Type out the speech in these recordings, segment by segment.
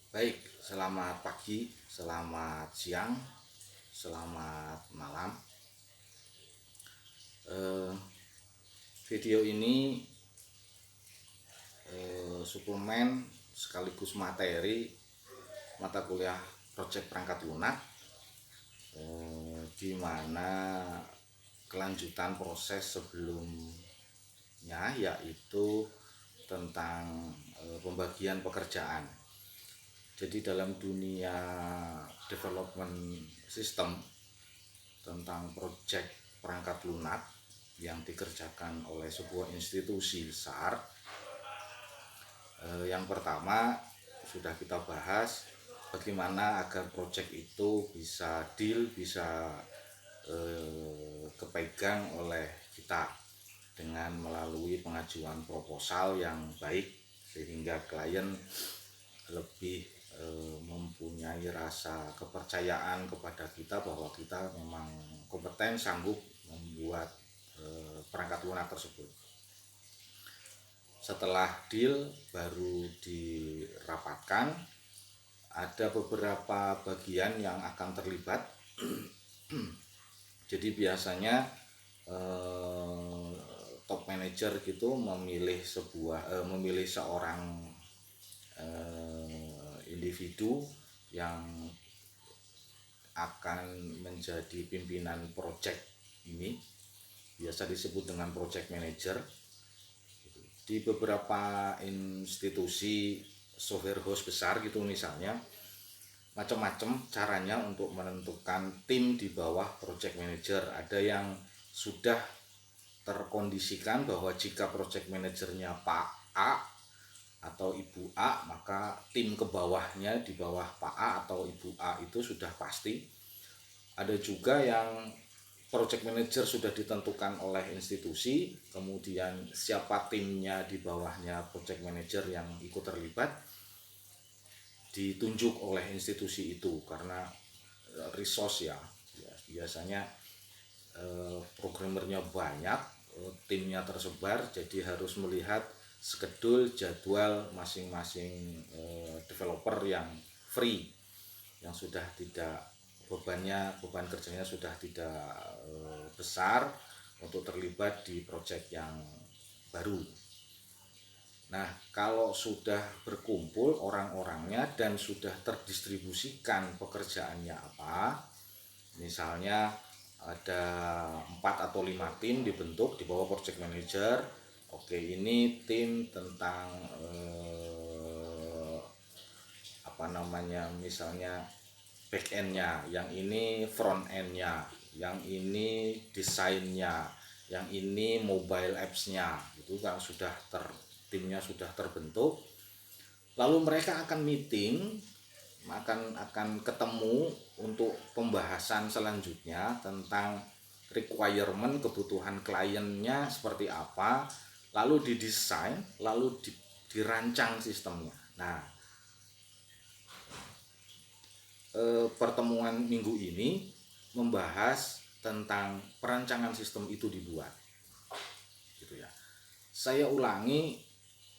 Baik, selamat pagi, selamat siang, selamat malam. Eh, Video ini suplemen sekaligus materi mata kuliah proyek perangkat lunak, di mana kelanjutan proses sebelumnya yaitu tentang pembagian pekerjaan. Jadi dalam dunia development system tentang proyek perangkat lunak yang dikerjakan oleh sebuah institusi besar, yang pertama sudah kita bahas bagaimana agar proyek itu bisa deal, bisa kepegang oleh kita dengan melalui pengajuan proposal yang baik sehingga klien lebih mempunyai rasa kepercayaan kepada kita bahwa kita memang kompeten, sanggup membuat perangkat lunak tersebut. Setelah deal baru dirapatkan, ada beberapa bagian yang akan terlibat. Jadi biasanya top manager gitu memilih seorang individu yang akan menjadi pimpinan project ini, biasa disebut dengan project manager. Di beberapa institusi software house besar gitu misalnya, macam-macam caranya untuk menentukan tim di bawah project manager. Ada yang sudah terkondisikan bahwa jika project manajernya Pak A atau Ibu A, maka tim ke bawahnya di bawah Pak A atau Ibu A itu sudah pasti. Ada juga yang project manager sudah ditentukan oleh institusi, kemudian siapa timnya di bawahnya project manager yang ikut terlibat ditunjuk oleh institusi itu karena resource ya biasanya programmernya banyak, timnya tersebar, jadi harus melihat skedul jadwal masing-masing developer yang free, yang sudah tidak beban kerjanya sudah tidak besar untuk terlibat di proyek yang baru. Nah, kalau sudah berkumpul orang-orangnya dan sudah terdistribusikan pekerjaannya apa, misalnya ada 4 atau 5 tim dibentuk di bawah project manager. Oke, ini tim tentang misalnya back endnya, yang ini front endnya, yang ini desainnya, yang ini mobile appsnya. Itu kan timnya sudah terbentuk. Lalu mereka akan meeting, akan ketemu untuk pembahasan selanjutnya tentang requirement, kebutuhan kliennya seperti apa, lalu didesain, lalu dirancang sistemnya. Nah, pertemuan minggu ini membahas tentang perancangan sistem itu dibuat, gitu ya. Saya ulangi,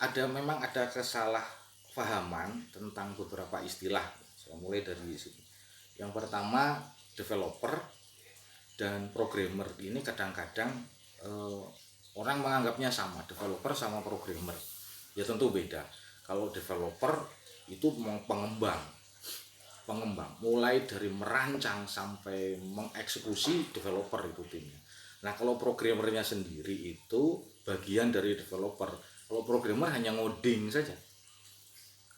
memang ada kesalahpahaman tentang beberapa istilah. Saya mulai dari sini. Yang pertama, developer dan programmer ini kadang-kadang orang menganggapnya sama, developer sama programmer. Ya tentu beda. Kalau developer itu pengembang, mulai dari merancang sampai mengeksekusi, developer itu timnya. Nah, kalau programmernya sendiri itu bagian dari developer. Kalau programmer hanya ngoding saja,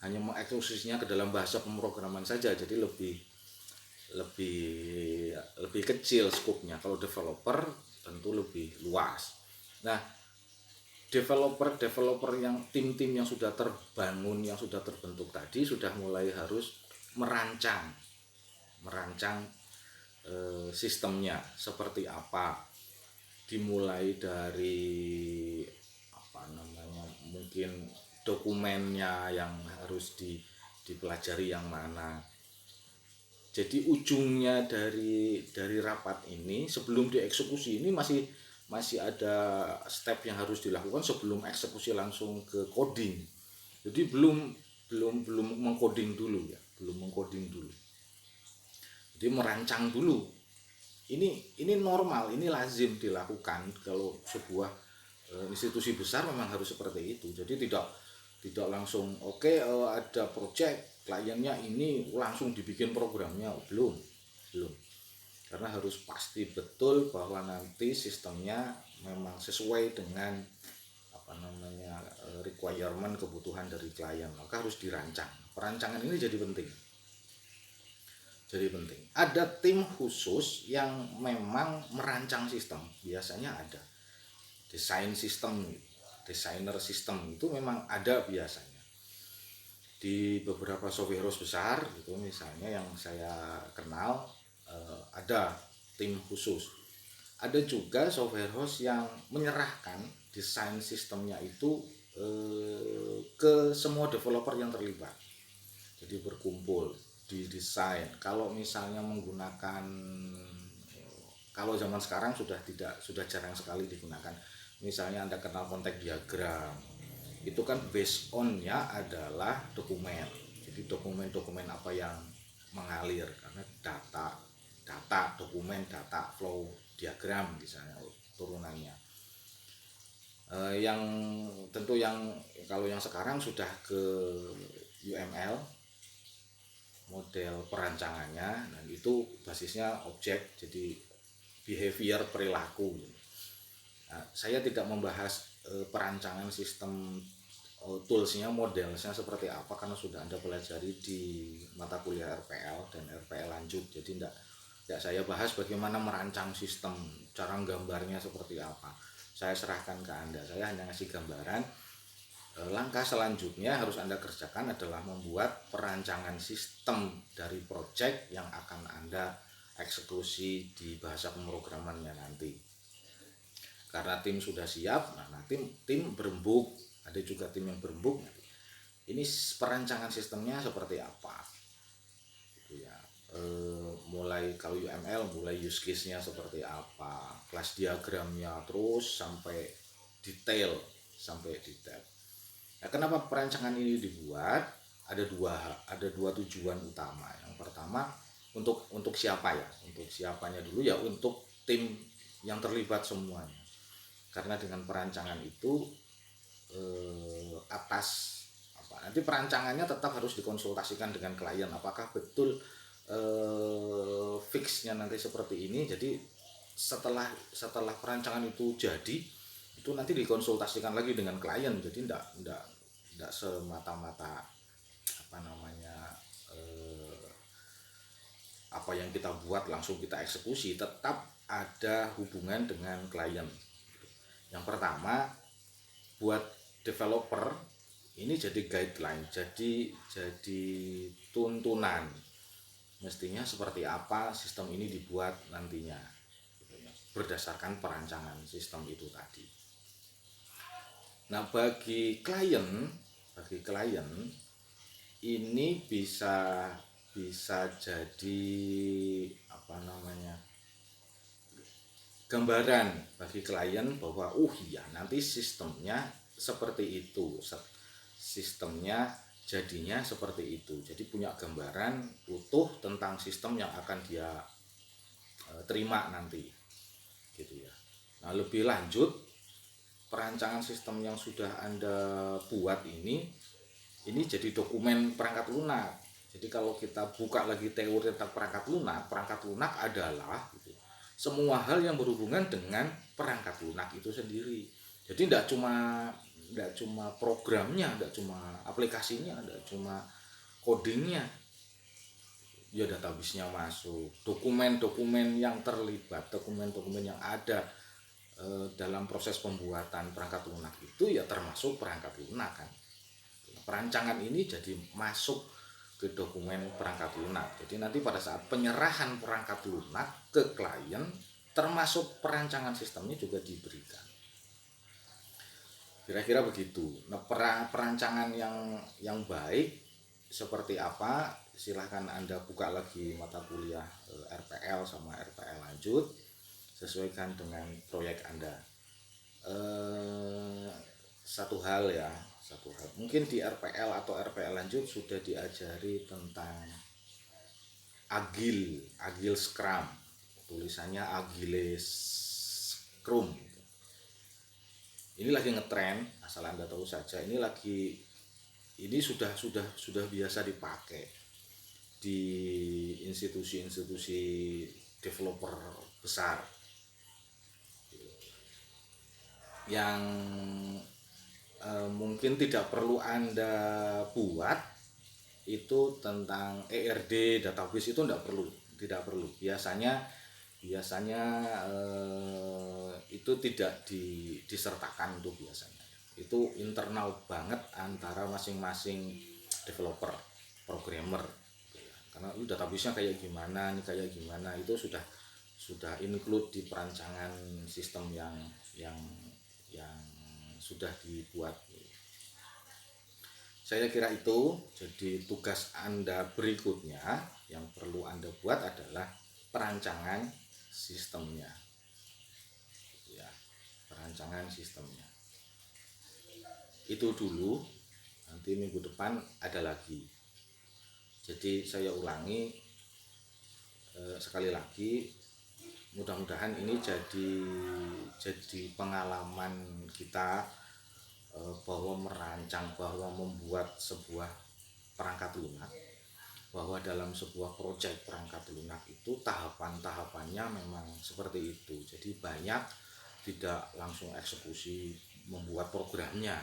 hanya mengeksekusinya ke dalam bahasa pemrograman saja, jadi lebih lebih lebih kecil skupnya. Kalau developer tentu lebih luas. Nah, developer yang tim-tim yang sudah terbangun, yang sudah terbentuk tadi sudah mulai harus merancang sistemnya seperti apa, dimulai dari mungkin dokumennya yang harus dipelajari yang mana. Jadi ujungnya dari rapat ini sebelum dieksekusi ini masih ada step yang harus dilakukan sebelum eksekusi langsung ke coding. Jadi belum belum mengcoding dulu ya, belum mengcoding dulu. Jadi merancang dulu. Ini normal, ini lazim dilakukan kalau sebuah institusi besar memang harus seperti itu. Jadi tidak langsung ada project kliennya ini langsung dibikin programnya, belum, karena harus pasti betul bahwa nanti sistemnya memang sesuai dengan requirement, kebutuhan dari klien, maka harus dirancang. Perancangan ini jadi penting. Ada tim khusus yang memang merancang sistem, biasanya ada desainer sistem itu memang ada biasanya di beberapa software house besar gitu. Misalnya yang saya kenal ada tim khusus. Ada juga software house yang menyerahkan desain sistemnya itu ke semua developer yang terlibat. Jadi berkumpul di desain. Kalau misalnya menggunakan, kalau zaman sekarang sudah jarang sekali digunakan. Misalnya Anda kenal kontek diagram, itu kan based on-nya adalah dokumen. Jadi dokumen apa yang mengalir, karena data, dokumen, data, flow, diagram misalnya turunannya. Yang tentu kalau yang sekarang sudah ke UML, model perancangannya, dan itu basisnya objek, jadi behavior, perilaku. Nah, saya tidak membahas perancangan sistem toolsnya, modelnya seperti apa, karena sudah Anda pelajari di mata kuliah RPL dan RPL lanjut. Jadi tidak saya bahas bagaimana merancang sistem, cara gambarnya seperti apa. Saya serahkan ke Anda, saya hanya ngasih gambaran. Langkah selanjutnya harus Anda kerjakan adalah membuat perancangan sistem dari project yang akan Anda eksekusi di bahasa pemrogramannya nanti. Karena tim sudah siap, nah tim berembuk, ada juga tim yang berembuk. Ini perancangan sistemnya seperti apa? Gitu ya. Mulai kalau UML, mulai use case-nya seperti apa, kelas diagramnya, terus sampai detail. Nah, kenapa perancangan ini dibuat? Ada dua tujuan utama. Yang pertama untuk siapa ya? Untuk siapanya dulu ya, untuk tim yang terlibat semuanya. Karena dengan perancangan itu nanti perancangannya tetap harus dikonsultasikan dengan klien, apakah betul fixnya nanti seperti ini. Jadi setelah perancangan itu jadi, itu nanti dikonsultasikan lagi dengan klien. Jadi tidak semata-mata apa yang kita buat langsung kita eksekusi, tetap ada hubungan dengan klien. Yang pertama, buat developer ini jadi guideline, jadi tuntunan mestinya seperti apa sistem ini dibuat nantinya, berdasarkan perancangan sistem itu tadi. Nah, bagi klien ini bisa jadi gambaran bagi klien bahwa nanti sistemnya seperti itu, sistemnya jadinya seperti itu. Jadi punya gambaran utuh tentang sistem yang akan dia terima nanti, gitu ya. Nah, lebih lanjut, perancangan sistem yang sudah Anda buat ini jadi dokumen perangkat lunak. Jadi kalau kita buka lagi teori tentang perangkat lunak adalah semua hal yang berhubungan dengan perangkat lunak itu sendiri. Jadi tidak cuma programnya, tidak cuma aplikasinya, tidak cuma codingnya, ya database-nya masuk, dokumen-dokumen yang terlibat, dokumen-dokumen yang ada dalam proses pembuatan perangkat lunak itu ya termasuk perangkat lunak kan. Perancangan ini jadi masuk ke dokumen perangkat lunak. Jadi nanti pada saat penyerahan perangkat lunak ke klien, termasuk perancangan sistemnya juga diberikan. Kira-kira begitu. Nah, perancangan yang baik seperti apa? Silahkan Anda buka lagi mata kuliah RPL sama RPL lanjut, sesuaikan dengan proyek Anda. Satu hal satu hal. Mungkin di RPL atau RPL lanjut sudah diajari tentang agile scrum, tulisannya agile scrum. Ini lagi ngetren, asal Anda tahu saja. Ini sudah biasa dipakai di institusi-institusi developer besar yang mungkin tidak perlu Anda buat itu tentang ERD database, itu tidak perlu. Biasanya itu tidak disertakan tuh biasanya. Itu internal banget antara masing-masing developer, programmer. Karena lu database-nya kayak gimana, itu sudah include di perancangan sistem yang sudah dibuat. Saya kira itu. Jadi tugas Anda berikutnya yang perlu Anda buat adalah perancangan sistemnya. Ya, perancangan sistemnya. Itu dulu. Nanti minggu depan ada lagi. Jadi saya ulangi sekali lagi, mudah-mudahan ini jadi pengalaman kita bahwa membuat sebuah perangkat lunak, bahwa dalam sebuah proyek perangkat lunak itu tahapan-tahapannya memang seperti itu. Jadi banyak tidak langsung eksekusi membuat programnya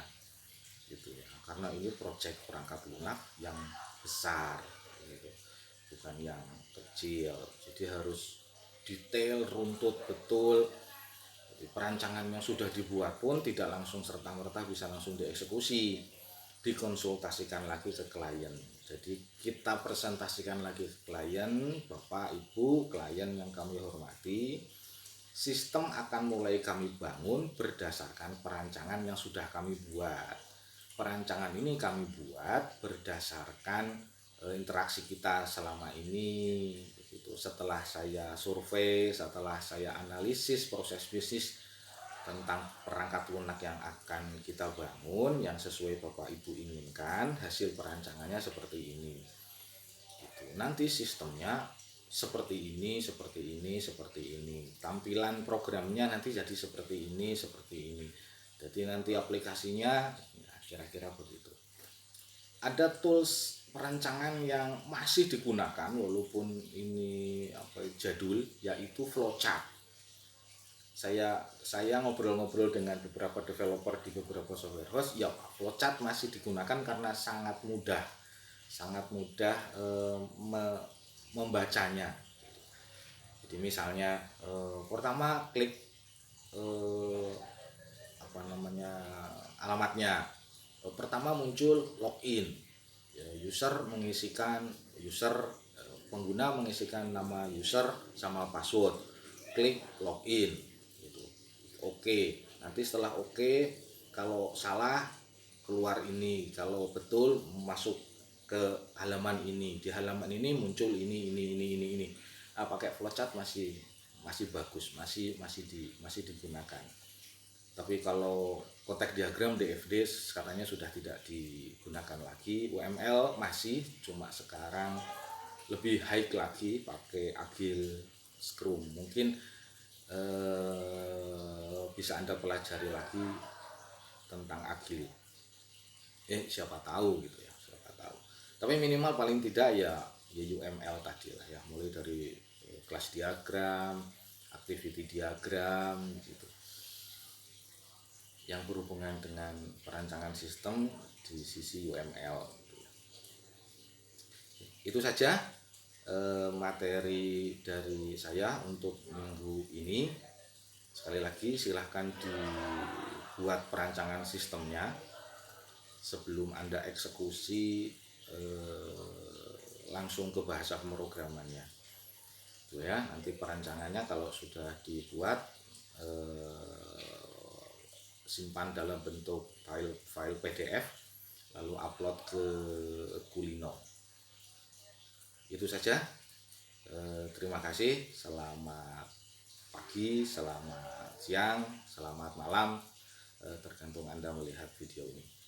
gitu ya, karena ini proyek perangkat lunak yang besar gitu, bukan yang kecil. Jadi harus detail, runtut, betul. Jadi perancangan yang sudah dibuat pun tidak langsung serta-merta bisa langsung dieksekusi, dikonsultasikan lagi ke klien. Jadi kita presentasikan lagi ke klien, Bapak Ibu klien yang kami hormati, sistem akan mulai kami bangun berdasarkan perancangan yang sudah kami buat. Perancangan ini kami buat berdasarkan interaksi kita selama ini. Setelah saya survei, setelah saya analisis proses bisnis tentang perangkat lunak yang akan kita bangun, yang sesuai Bapak Ibu inginkan, hasil perancangannya seperti ini gitu. Nanti sistemnya seperti ini, tampilan programnya nanti jadi seperti ini. Jadi nanti aplikasinya ya, kira-kira begitu. Ada tools perancangan yang masih digunakan walaupun ini jadul, yaitu flowchart. Saya ngobrol-ngobrol dengan beberapa developer di beberapa software house, ya flowchart masih digunakan karena sangat mudah membacanya. Jadi misalnya pertama klik alamatnya, pertama muncul login. Pengguna mengisikan nama user sama password, klik login gitu. Oke, nanti setelah oke, kalau salah keluar ini, kalau betul masuk ke halaman ini, di halaman ini muncul ini. Pakai flowchart masih bagus, masih digunakan. Tapi kalau konteks diagram DFD katanya sudah tidak digunakan lagi. UML masih, cuma sekarang lebih high lagi pakai Agile Scrum. Mungkin bisa Anda pelajari lagi tentang Agile. Siapa tahu gitu ya, Tapi minimal paling tidak ya UML tadi lah ya, mulai dari kelas diagram, activity diagram gitu, yang berhubungan dengan perancangan sistem di sisi UML gitu ya. Itu saja materi dari saya untuk minggu ini. Sekali lagi silahkan dibuat perancangan sistemnya sebelum Anda eksekusi langsung ke bahasa pemrogramannya itu ya. Nanti perancangannya kalau sudah dibuat simpan dalam bentuk file PDF, lalu upload ke Kulino. Itu saja. Terima kasih. Selamat pagi, selamat siang, selamat malam, tergantung Anda melihat video ini.